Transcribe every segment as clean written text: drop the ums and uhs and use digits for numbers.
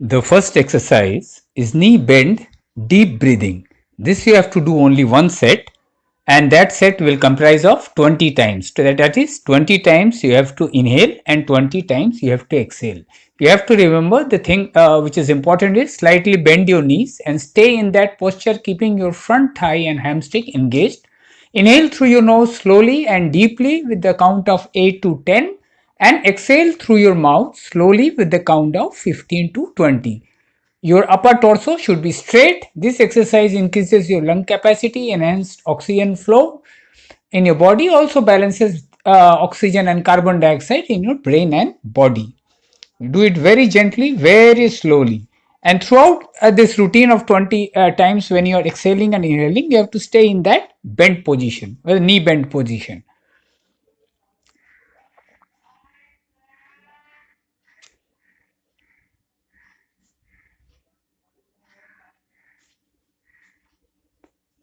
The first exercise is knee bend, deep breathing. This you have to do only one set, and that set will comprise of 20 times. That is 20 times you have to inhale and 20 times you have to exhale. You have to remember the thing which is important is slightly bend your knees and stay in that posture, keeping your front thigh and hamstring engaged. Inhale through your nose slowly and deeply with the count of 8 to 10, and exhale through your mouth slowly with the count of 15 to 20. Your upper torso should be straight. This exercise increases your lung capacity, enhances oxygen flow in your body, also balances oxygen and carbon dioxide in your brain and body. Do it very gently, very slowly. And throughout this routine of 20 times, when you are exhaling and inhaling, you have to stay in that bent position, knee bent position.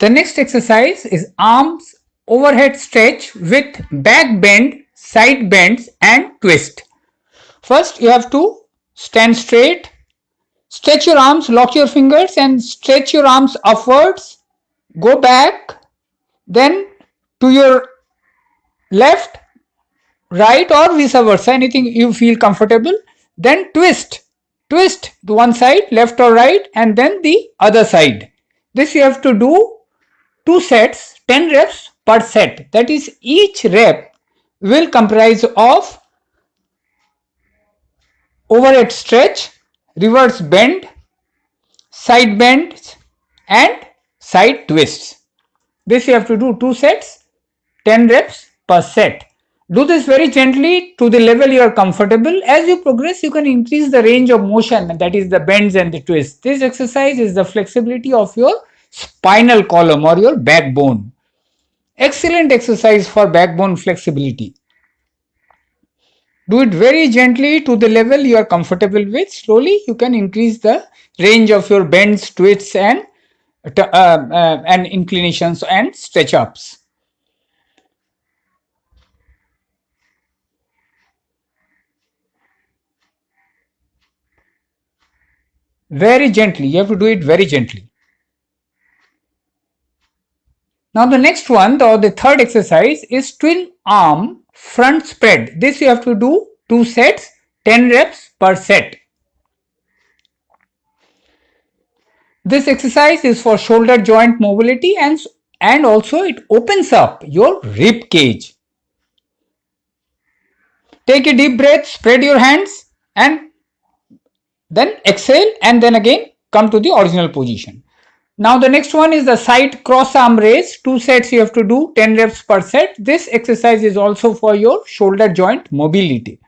The next exercise is arms overhead stretch with back bend, side bends and twist. First you have to stand straight, stretch your arms, lock your fingers and stretch your arms upwards, go back, then to your left, right or vice versa, anything you feel comfortable, then twist to one side, left or right, and then the other side. This you have to do 2 sets, 10 reps per set. That is, each rep will comprise of overhead stretch, reverse bend, side bends and side twists. This you have to do 2 sets, 10 reps per set. Do this very gently to the level you are comfortable. As you progress, you can increase the range of motion, that is the bends and the twists. This exercise is the flexibility of your spinal column or your backbone. Excellent exercise for backbone flexibility. Do it very gently to the level you are comfortable with. Slowly you can increase the range of your bends, twists and inclinations and stretch ups. Very gently, you have to do it very gently. Now the next one, the third exercise is twin arm front spread. This you have to do 2 sets, 10 reps per set. This exercise is for shoulder joint mobility and also it opens up your rib cage. Take a deep breath, spread your hands and then exhale and then again come to the original position. Now the next one is the side cross arm raise. 2 sets you have to do, 10 reps per set. This exercise is also for your shoulder joint mobility.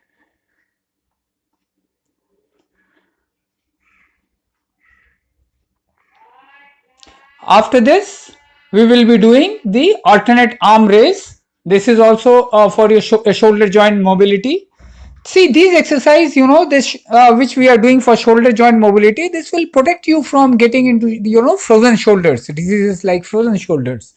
After this, we will be doing the alternate arm raise. This is also for your shoulder joint mobility. See, these exercise, this which we are doing for shoulder joint mobility, this will protect you from getting into, frozen shoulders, diseases like frozen shoulders.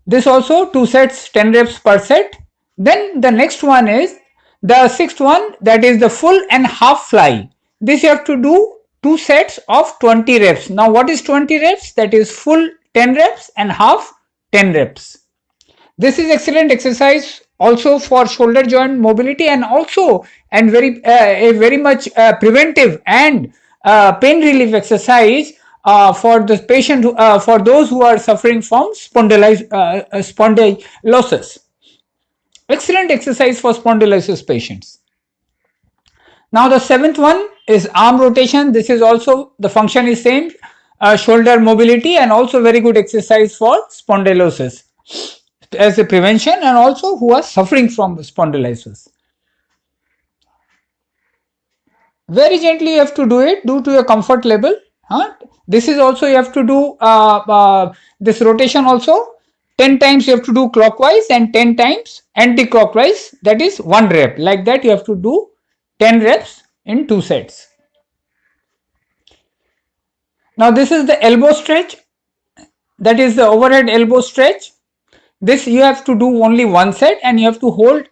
This also 2 sets, 10 reps per set. Then the next one is the sixth one, that is the full and half fly. This you have to do 2 sets of 20 reps. Now what is 20 reps? That is full 10 reps and half 10 reps. This is excellent exercise also for shoulder joint mobility and also a very much preventive and pain relief exercise for the patient for those who are suffering from spondylosis. Excellent exercise for spondylosis patients. Now the seventh one is arm rotation. This is also, the function is same, shoulder mobility and also very good exercise for spondylosis as a prevention and also who are suffering from spondylosis. Very gently you have to do it, do to your comfort level. This is also you have to do this rotation also. 10 times you have to do clockwise and 10 times anti-clockwise, that is 1 rep. Like that you have to do 10 reps in 2 sets. Now this is the elbow stretch, that is the overhead elbow stretch. This you have to do only 1 set and you have to hold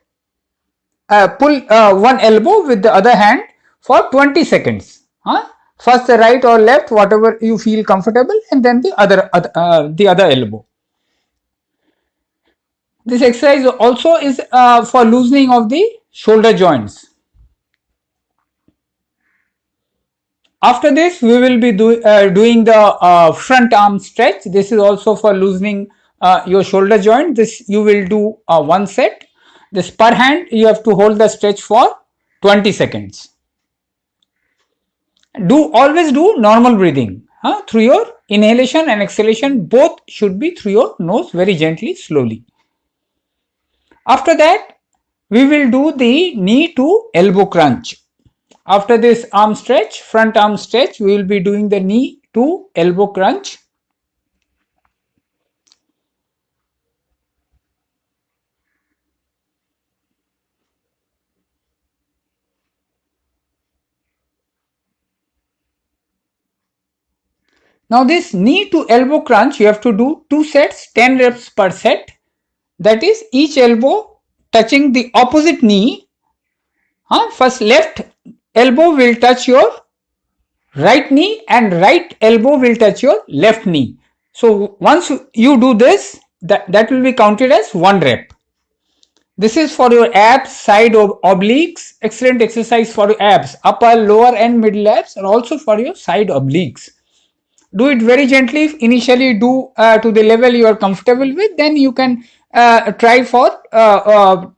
pull one elbow with the other hand for 20 seconds. First the right or left, whatever you feel comfortable, and then the other elbow. This exercise also is for loosening of the shoulder joints. After this, we will be doing the front arm stretch. This is also for loosening your shoulder joint. This you will do one set. This per hand, you have to hold the stretch for 20 seconds. Always do normal breathing through your inhalation and exhalation. Both should be through your nose, very gently, slowly. After that, we will do the knee to elbow crunch. After this arm stretch, front arm stretch, we will be doing the knee to elbow crunch. Now this knee to elbow crunch, you have to do 2 sets, 10 reps per set. That is each elbow touching the opposite knee. First left elbow will touch your right knee and right elbow will touch your left knee. So once you do this, that will be counted as 1 rep. This is for your abs, side obliques. Excellent exercise for your abs, upper, lower and middle abs, and also for your side obliques. Do it very gently. Initially do to the level you are comfortable with. Then you can try for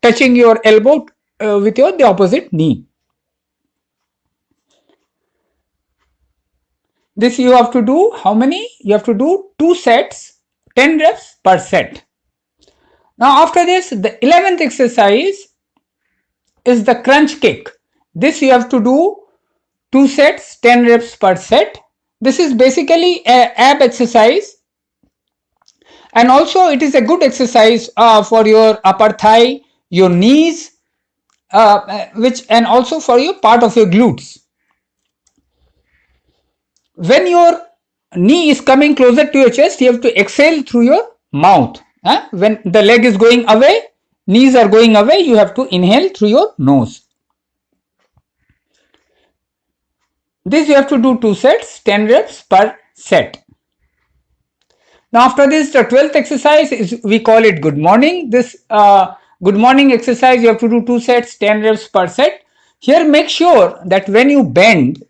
touching your elbow with the opposite knee. This you have to do how many? You have to do 2 sets, 10 reps per set. Now after this, the 11th exercise is the crunch kick. This you have to do 2 sets, 10 reps per set. This is basically an ab exercise, and also it is a good exercise for your upper thigh, your knees, and also for your part of your glutes. When your knee is coming closer to your chest, you have to exhale through your mouth. When the leg is going away, knees are going away, you have to inhale through your nose. This you have to do 2 sets, 10 reps per set. Now after this, the 12th exercise is, we call it good morning. This good morning exercise you have to do 2 sets, 10 reps per set. Here make sure that when you bend,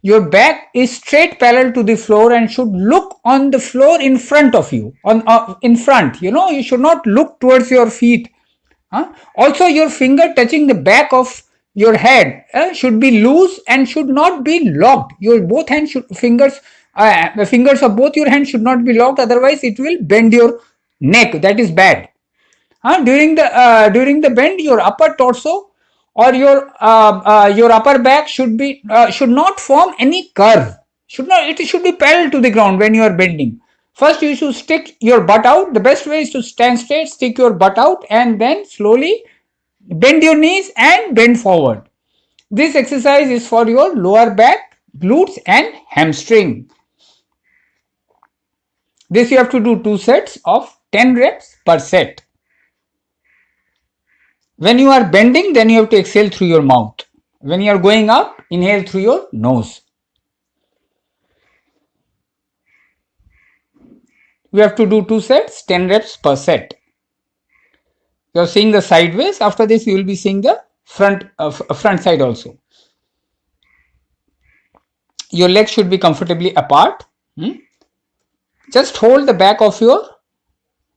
your back is straight parallel to the floor and should look on the floor in front of you, in front. You should not look towards your feet. Also your finger touching the back of your head should be loose and should not be locked. Your both hands fingers of both your hands should not be locked, otherwise it will bend your neck. That is bad. During the bend, your upper torso or your upper back should not form any curve. It should be parallel to the ground when you are bending. First you should stick your butt out. The best way is to stand straight, stick your butt out, and then slowly bend your knees and bend forward. This exercise is for your lower back, glutes and hamstring. This you have to do 2 sets of 10 reps per set. When you are bending, then you have to exhale through your mouth. When you are going up, inhale through your nose. We have to do 2 sets, 10 reps per set. You are seeing the sideways. After this, you will be seeing the front side also. Your legs should be comfortably apart. Just hold the back of your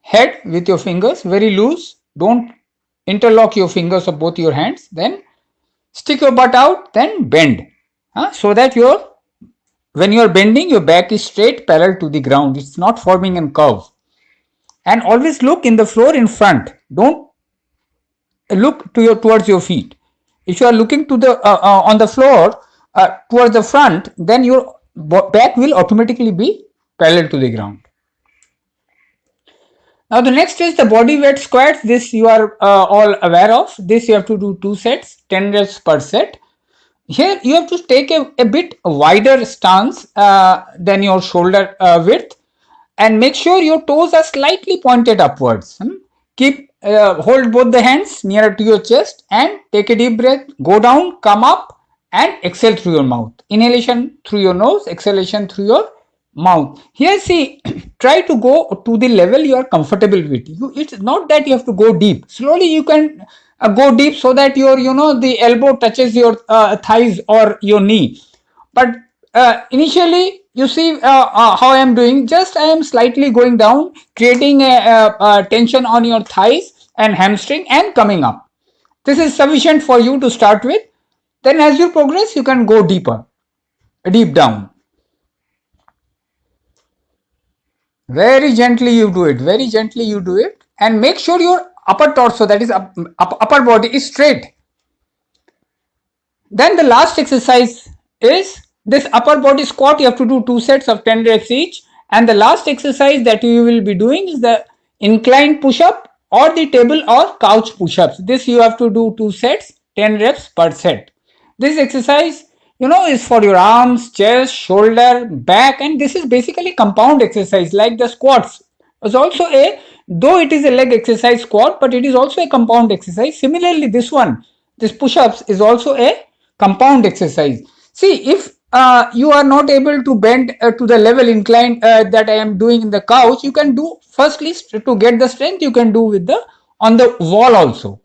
head with your fingers very loose. Don't interlock your fingers of both your hands. Then stick your butt out, then bend. So that when you are bending, your back is straight parallel to the ground. It's not forming a curve. And always look in the floor in front. Don't look towards your feet. If you are looking to the on the floor towards the front, then your back will automatically be parallel to the ground. Now the next is the body weight squats. This you are all aware of. This you have to do 2 sets, 10 reps per set. Here you have to take a bit wider stance than your shoulder width, and make sure your toes are slightly pointed upwards. Keep hold both the hands nearer to your chest and take a deep breath. Go down, come up, and exhale through your mouth. Inhalation through your nose, exhalation through your mouth. Here, see, try to go to the level you are comfortable with. It's not that you have to go deep. Slowly, you can go deep so that your, the elbow touches your thighs or your knee. But initially, you see how I am doing. Just I am slightly going down, creating a tension on your thighs and hamstring, and coming up. This is sufficient for you to start with. Then, as you progress, you can go deeper, deep down. Very gently you do it. Very gently you do it, and make sure your upper torso, that is upper body, is straight. Then the last exercise is this upper body squat. You have to do 2 sets of 10 reps each. And the last exercise that you will be doing is the incline push up or the table or couch push ups. This you have to do 2 sets, 10 reps per set. This exercise, is for your arms, chest, shoulder, back, and this is basically compound exercise like the squats. It's also though it is a leg exercise squat, but it is also a compound exercise. Similarly, this push-ups is also a compound exercise. See, if you are not able to bend to the level incline that I am doing in the couch, you can do firstly to get the strength. You can do with the on the wall also.